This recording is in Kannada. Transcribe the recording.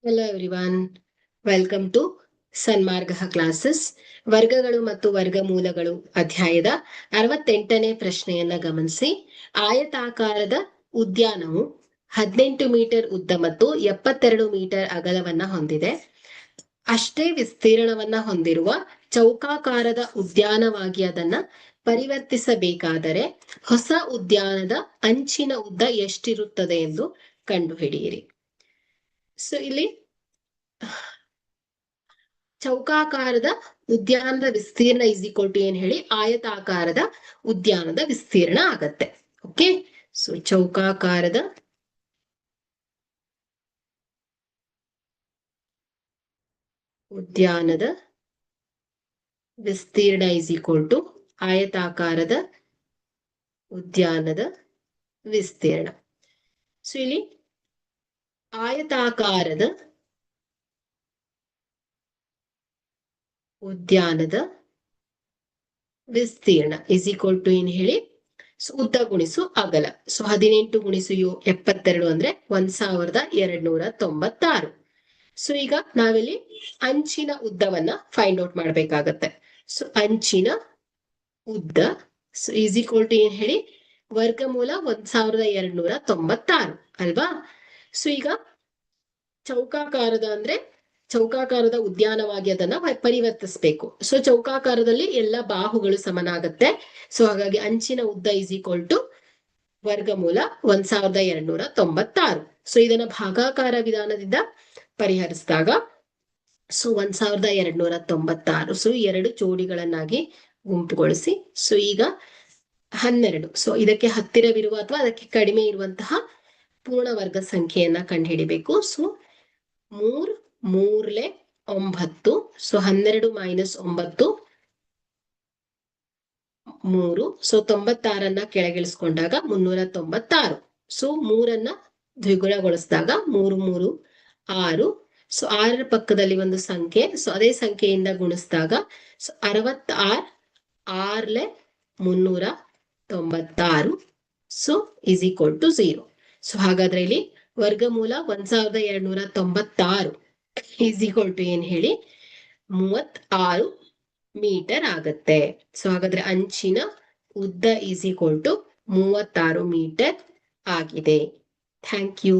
Hello everyone. Welcome to Sanmarga classes. ವರ್ಗಗಳು ಮತ್ತು ವರ್ಗಮೂಲಗಳು ಅಧ್ಯಾಯದ 68ನೇ ಪ್ರಶ್ನೆಯನ್ನ ಗಮನಿಸಿ. ಆಯತಾಕಾರದ ಉದ್ಯಾನವು 18 ಮೀಟರ್ ಉದ್ದ ಮತ್ತು 72 ಮೀಟರ್ ಅಗಲವನ್ನ ಹೊಂದಿದೆ. ಅಷ್ಟೇ ವಿಸ್ತೀರ್ಣವನ್ನ ಹೊಂದಿರುವ ಚೌಕಾಕಾರದ ಉದ್ಯಾನವಾಗಿ ಅದನ್ನ ಪರಿವರ್ತಿಸಬೇಕಾದರೆ ಹೊಸ ಉದ್ಯಾನದ ಅಂಚಿನ ಉದ್ದ ಎಷ್ಟಿರುತ್ತದೆ ಎಂದು ಕಂಡುಹಿಡಿಯಿರಿ. ಸೊ ಇಲ್ಲಿ ಚೌಕಾಕಾರದ ಉದ್ಯಾನದ ವಿಸ್ತೀರ್ಣ ಇಸ್ ಈಕ್ವಲ್ ಟು ಏನ್ ಹೇಳಿ, ಆಯತಾಕಾರದ ಉದ್ಯಾನದ ವಿಸ್ತೀರ್ಣ ಆಗತ್ತೆ. ಓಕೆ, ಸೊ ಚೌಕಾಕಾರದ ಉದ್ಯಾನದ ವಿಸ್ತೀರ್ಣ ಇಸ್ ಈಕ್ವಲ್ ಟು ಆಯತಾಕಾರದ ಉದ್ಯಾನದ ವಿಸ್ತೀರ್ಣ. ಸೊ ಇಲ್ಲಿ ಆಯತಾಕಾರದ ಉದ್ಯಾನದ ವಿಸ್ತೀರ್ಣ ಇಸ್ ಈಕ್ವಲ್ ಟು ಏನ್ ಹೇಳಿ, ಉದ್ದ ಗುಣಿಸು ಅಗಲ. ಸೊ 18 ಗುಣಿಸು 72 ಅಂದ್ರೆ 1296. ಸೊ ಈಗ ನಾವಿಲ್ಲಿ ಅಂಚಿನ ಉದ್ದವನ್ನ ಫೈಂಡ್ ಔಟ್ ಮಾಡ್ಬೇಕಾಗತ್ತೆ. ಸೊ ಅಂಚಿನ ಉದ್ದ ಇಸ್ ಈಕ್ವಲ್ ಟು ಏನ್ ಹೇಳಿ, ವರ್ಗಮೂಲ 1296 ಅಲ್ವಾ. ಸೊ ಈಗ ಚೌಕಾಕಾರದ ಉದ್ಯಾನವಾಗಿ ಅದನ್ನ ಪರಿವರ್ತಿಸಬೇಕು. ಸೊ ಚೌಕಾಕಾರದಲ್ಲಿ ಎಲ್ಲ ಬಾಹುಗಳು ಸಮನಾಗತ್ತೆ. ಸೊ ಹಾಗಾಗಿ ಅಂಚಿನ ಉದ್ದ ಇಸ್ ಈಕ್ವಲ್ ಟು ವರ್ಗಮೂಲ 1296. ಸೊ ಇದನ್ನ ಭಾಗಾಕಾರ ವಿಧಾನದಿಂದ ಪರಿಹರಿಸಿದಾಗ ಸೊ 1296. ಸೊ 2 ಜೋಡಿಗಳನ್ನಾಗಿ ಗುಂಪುಗೊಳಿಸಿ ಸೊ ಈಗ 12. ಸೊ ಇದಕ್ಕೆ ಹತ್ತಿರವಿರುವ ಅಥವಾ ಅದಕ್ಕೆ ಕಡಿಮೆ ಇರುವಂತಹ ಪೂರ್ಣ ವರ್ಗ ಸಂಖ್ಯೆಯನ್ನ ಕಂಡುಹಿಡಿಬೇಕು. ಸೊ 3 3 9. So 12 minus 9 3. ಸೊ 96 ಕೆಳಗಿಳಿಸ್ಕೊಂಡಾಗ 396. ಸೊ 3 ದ್ವಿಗುಣಗೊಳಿಸಿದಾಗ 3 3 6. ಸೊ 6 ಪಕ್ಕದಲ್ಲಿ ಒಂದು ಸಂಖ್ಯೆ, ಸೊ ಅದೇ ಸಂಖ್ಯೆಯಿಂದ ಗುಣಿಸಿದಾಗ so 66 6 396. So is equal to 0. So ಹಾಗಾದ್ರೆ ಇಲ್ಲಿ ವರ್ಗಮೂಲ 1296 ಇಸ್ ಈಕ್ವಲ್ ಟು ಏನ್ ಹೇಳಿ, 36 ಮೀಟರ್ ಆಗತ್ತೆ. ಸೊ ಹಾಗಾದ್ರೆ ಅಂಚಿನ ಉದ್ದ ಈಸ್ ಈಕ್ವಲ್ ಟು 36 ಮೀಟರ್ ಆಗಿದೆ. Thank you.